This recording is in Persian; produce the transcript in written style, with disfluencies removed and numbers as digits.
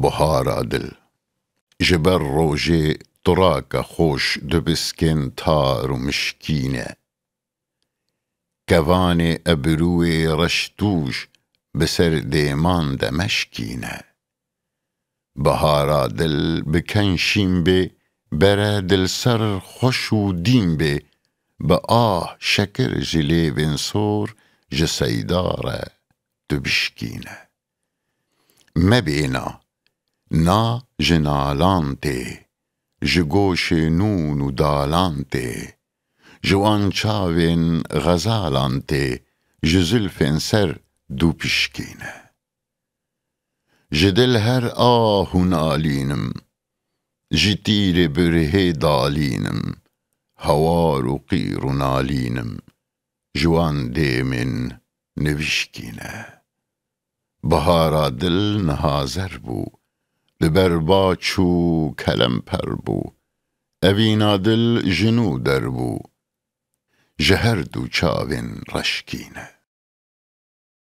بهارا دل جبر روجه تراك خوش دبسكن تار ومشكينة كواني أبروي رشتوش بسر ديمان دمشكينة بهارا دل بكنشين بي برا دل سر خوش و دين بي بآه شكر جلي بنصور جسيدارة دبشكينة مبينا نا جنالانتي جگوش نون و دالانتي جوان چاوين غزالانتي جزلفن سر دو پشکینه جدل هر آه نالینم جتیر بره دالینم هوار و قیر و نالینم جوان دیمن نوشکینه بهارا دل نهازر بو لبربا چو کلم پر بو اوینا دل جنو در بو جهر دو چاوین رشکینه